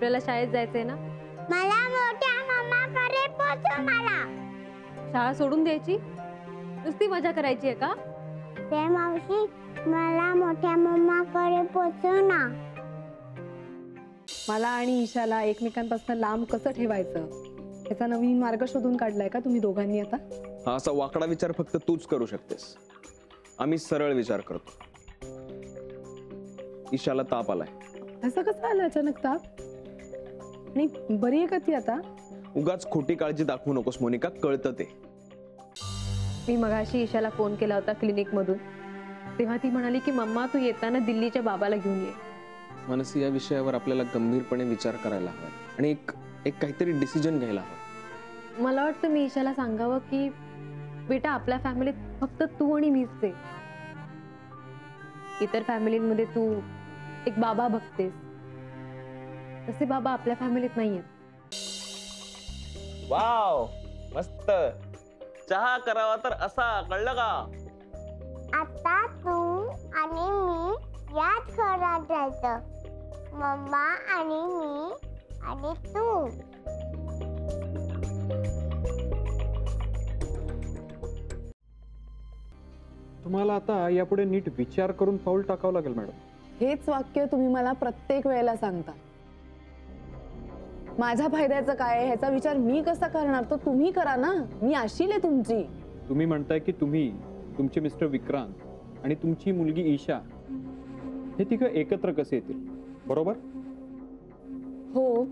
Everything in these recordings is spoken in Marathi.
आपल्याला शाळेत जायचंय ना? मला मोठ्या मम्माकडे पोहोचव मला. शाळा सोडून द्यायची? नुसती मजा करायची आहे का? ते मावशी मला मोठ्या मम्माकडे पोहोचव ना. मला आणि ईशाला एकमेकांपासून लांब कसं ठेवायचं याचा नवीन मार्ग शोधून काढलाय का तुम्ही दोघांनी आता? हा असा वाकडा विचार फक्त तूच करू शकतेस. आम्ही सरळ विचार करतो. ईशाला ताप आलाय. असं कसं आलं अचानक ताप? आणि बरी आहे का ती आता? उगाच खोटी काळजी दाखवू नकोस मोनिका, कळतं ते. मी मगाशी ईशाला फोन केला होता क्लिनिक मधून, तेव्हा ती म्हणाली की मम्मा तू येताना दिल्लीच्या बाबाला घेऊन ये. मनसी, या विषयावर आपल्याला गंभीरपणे विचार करायला हवा आणि एक काहीतरी डिसिजन घ्यायला हवा. मला वाटतं मी ईशाला सांगावं की बेटा आपल्या फॅमिलीत फक्त तू आणि मीच आहे. इतर फॅमिलीमध्ये तू एक बाबा बघतेस, तसे बाबा आपल्या फॅमिलीत नाहीयेत. वाव, मस्त. चहा करावा तर असा, कळलं का? आता तू आणि मी याच घरात राहायचं. मम्मा आणि मी आणि तू. तुम्हाला आता यापुढे नीट विचार करून पाऊल टाकावं लागेल मॅडम. हेच वाक्य तुम्ही मला प्रत्येक वेळेला सांगता. माझ्या फायद्याचं काय ह्याचा विचार मी कसा करणार? तो तुम्ही करा ना. मी आशील आहे तुमची. तुम्ही म्हणताय की तुम्ही, तुमचे मिस्टर विक्रांत आणि तुमची मुलगी ईशा हे तिघं एकत्र कसे येतील, बरोबर? हो,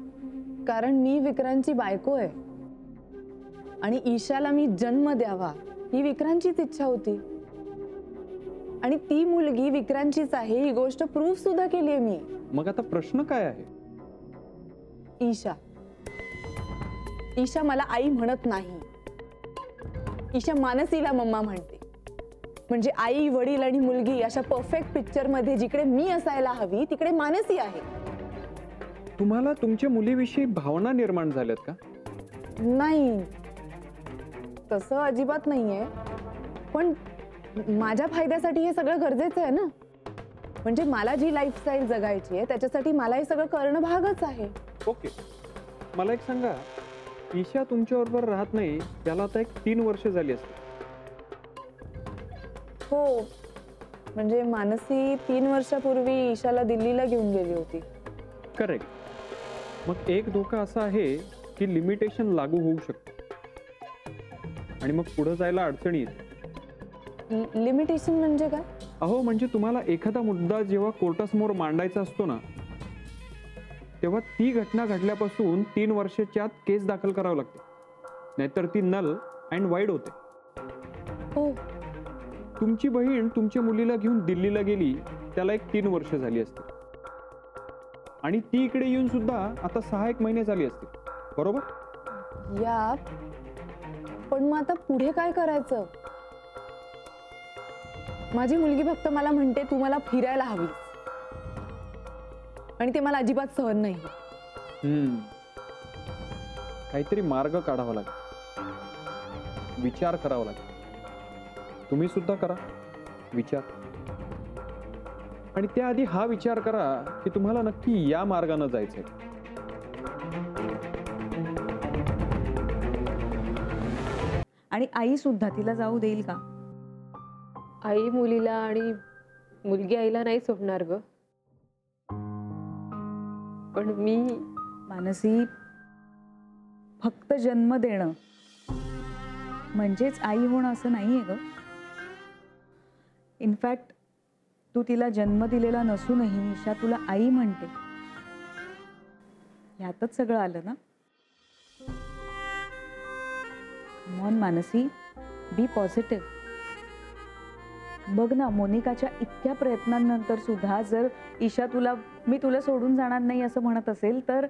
कारण मी विक्रांतची बायको आहे आणि ईशाला मी जन्म द्यावा ही विक्रांतचीच इच्छा होती. आणि ती मुलगी विक्रांतचीच आहे ही गोष्ट प्रूफ सुद्धा केली आहे मी. मग आता प्रश्न काय आहे? ईशा ईशा मला आई म्हणत नाही. ईशा मानसीला मम्मा म्हणते. म्हणजे आई, वडील आणि मुलगी अशा परफेक्ट पिक्चर मध्ये जिकडे मी असायला हवी तिकडे मानसी आहे. तुम्हाला तुमच्या मुलीविषयी भावना निर्माण झाल्यात का? नाही, तसं अजिबात नाहीये. पण माझ्या फायद्यासाठी हे सगळं गरजेचं आहे ना. म्हणजे मला जी लाईफस्टाईल जगायची आहे त्याच्यासाठी मला हे सगळं करणं भागच आहे. ओके, मला एक सांगा, ईशा तुमच्याबरोबर राहत नाही त्याला आता 3 वर्ष झाली असतील. हो, म्हणजे मानसी 3 वर्षापूर्वी ईशाला दिल्लीला घेऊन गेली होती. करेक्ट. मग एक धोका असा आहे की लिमिटेशन लागू होऊ शकतो आणि मग पुढे जायला अडचणी येते. लिमिटेशन म्हणजे काय? अहो, म्हणजे तुम्हाला एखादा मुद्दा जेव्हा कोर्टासमोर मांडायचा असतो ना, तेव्हा ती घटना घडल्यापासून 3 वर्षाच्या आत केस दाखल करावं लागते, नाहीतर ती नल अँड वाईड होते. हो, तुमची बहीण तुमच्या मुलीला घेऊन दिल्लीला गेली त्याला 3 वर्ष झाली असते आणि ती इकडे येऊन सुद्धा आता 6-1 महिने झाली असते, बरोबर? या पण मग आता पुढे काय करायचं? माझी मुलगी फक्त मला म्हणते तू मला फिरायला हवीस, आणि ते मला अजिबात सहन नाही. काहीतरी मार्ग काढावा लागेल, विचार करावा लागेल. तुम्ही सुद्धा करा विचार, आणि त्याआधी हा विचार करा की तुम्हाला नक्की या मार्गाने जायचंय. आणि आई सुद्धा तिला जाऊ देईल का? आई मुलीला आणि मुलगी आईला नाही सोडणार ग. पण मी मानसी, फक्त जन्म देणं म्हणजेच आई होणं असं नाहीये ग. इनफॅक्ट तू तिला जन्म दिलेला नसूनही ईशा तुला आई म्हणते, यातच सगळं आलं ना. Come on Mansi, be positive. बघ ना, मोनिकाच्या इतक्या प्रयत्नांनंतर सुद्धा जर ईशा मी तुला सोडून जाणार नाही असं म्हणत असेल तर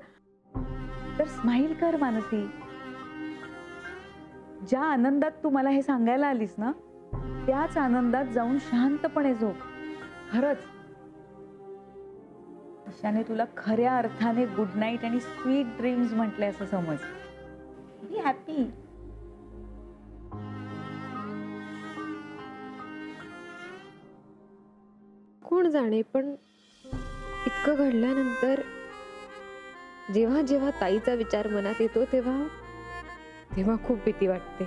स्माईल कर मानसी. ज्या आनंदात तू मला हे सांगायला आलीस ना, त्याच आनंदात जाऊन शांतपणे झोप. खरंच ईशाने तुला खऱ्या अर्थाने गुड नाईट आणि स्वीट ड्रीम्स म्हटले असं समज. Be happy. कोण जाणे, पण इतकं घडल्यानंतर जेव्हा जेव्हा ताईचा विचार मनात येतो तेव्हा तेव्हा खूप भीती वाटते.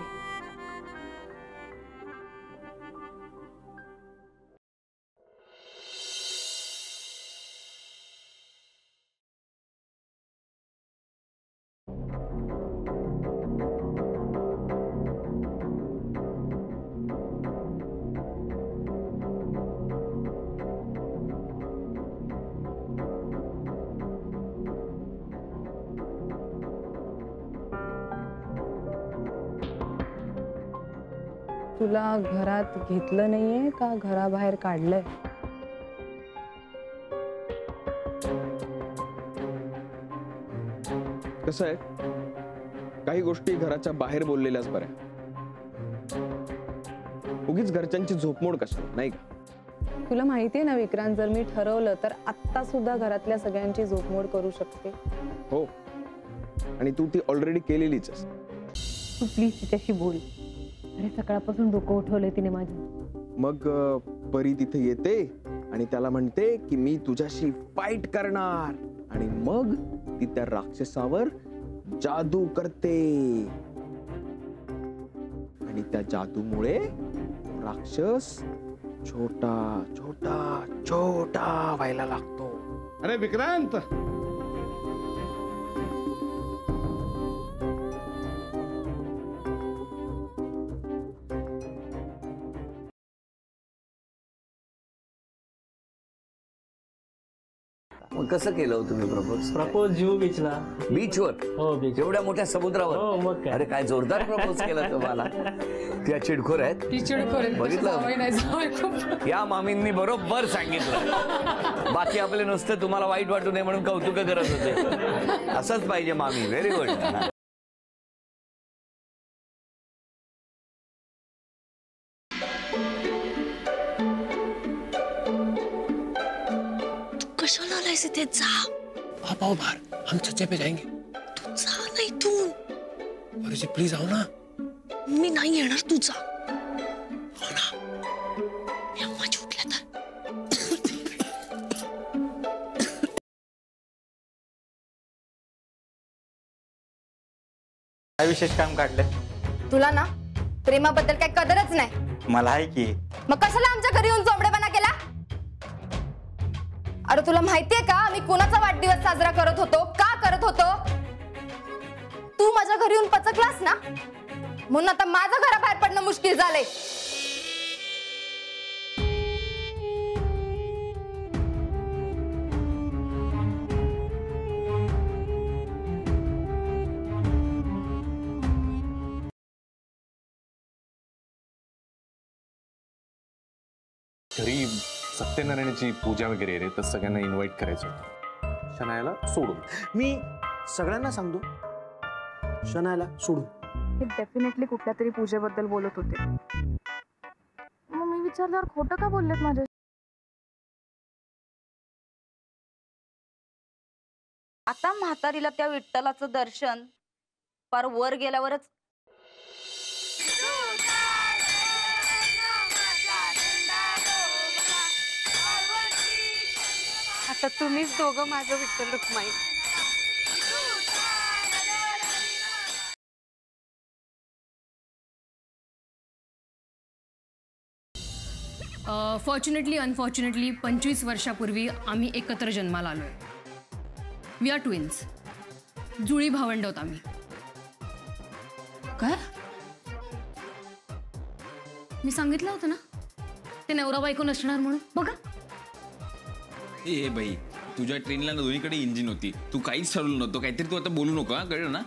तुला घरात घेतलं नाहीये का घराबाहेर काढलंय? कसं आहे, काही गोष्टी घराच्या बाहेर बोललेल्याच बऱ्या. उगीच घरच्यांची झोपमोड कशाला, नाही का? तुला माहितीये ना विक्रांत, जर मी ठरवलं तर आत्ता सुद्धा घरातल्या सगळ्यांची झोपमोड करू शकते. हो, आणि तू ती ऑलरेडी केलेलीच आहेस. तू प्लीज तिच्याशी बोल. अरे सकाळपासून डोकं उठवलंय तिने माझं. मग परी तिथे येते आणि त्याला म्हणते की मी तुझ्याशी फाईट करणार, आणि मग ती त्या राक्षसावर जादू करते, आणि त्या जादूमुळे राक्षस छोटा छोटा छोटा व्हायला लागतो. अरे विक्रांत, मग कसं केलं हो तुम्ही प्रपोज? प्रपोज जुहू बीचला. बीचवर? हो बीच. एवढ्या मोठ्या समुद्रावर? हो मग काय. अरे काय जोरदार प्रपोज केला तुम्हाला. त्या चिडखोर आहेत. बघितलं, या मामींनी बरोबर सांगितलं. बाकी आपले नुसतं तुम्हाला वाईट वाटू नये म्हणून कौतुक करत होते. असंच पाहिजे मामी. Very good. कशाला आलायस इथे? जा. आप आओ बाहर, हम छज्जे पे जाएंगे. तू जा ना इथून. अरे जी प्लीज आओ ना. मी नाही येणार, तू जा. आओ ना. मी अम्मा उठल्या तर. काय विशेष काम काढलंय? तुला ना प्रेमाबद्दल काही कदरच नाही. मला आहे की. मग कशाला आमच्या घरी येऊन चोंबडेपणा केला? अरे तुला माहितीये का आम्ही कुणाचा वाढदिवस साजरा करत होतो, का करत होतो? तू माझ्या घरी येऊन पचकलास ना, म्हणून आता माझं घराबाहेर पडणं मुश्किल झालंय. घरी सत्यनारायणाची पूजा वगैरे रे, तर सगळ्यांना इन्व्हाइट करायचं होतं. शनायाला सोडून. मी सगळ्यांना सांगतो शनायाला सोडून. हे डेफिनेटली कुठल्या तरी पूजेबद्दल बोलत होते. मग मी विचारल्यावर खोटं का बोललेत माझ्या? आता म्हातारीला त्या विठ्ठलाचं दर्शन पार वर गेल्यावरच. आता तुम्हीच दोघं माझं विठ्ठल रुक्माई. फॉर्च्युनेटली अनफॉर्च्युनेटली 25 वर्षापूर्वी आम्ही एकत्र जन्माला आलोय. We are twins. जुळी भावंड आहोत आम्ही. काय मी सांगितलं होतं ना ते नवरा बायको नसणार म्हणून? बघा. ए बाई, तुझ्या ट्रेनला दोन्हीकडे इंजिन होती. तू काहीच ठरवलं नव्हतं. काहीतरी तू आता बोलू नको, कळलं ना?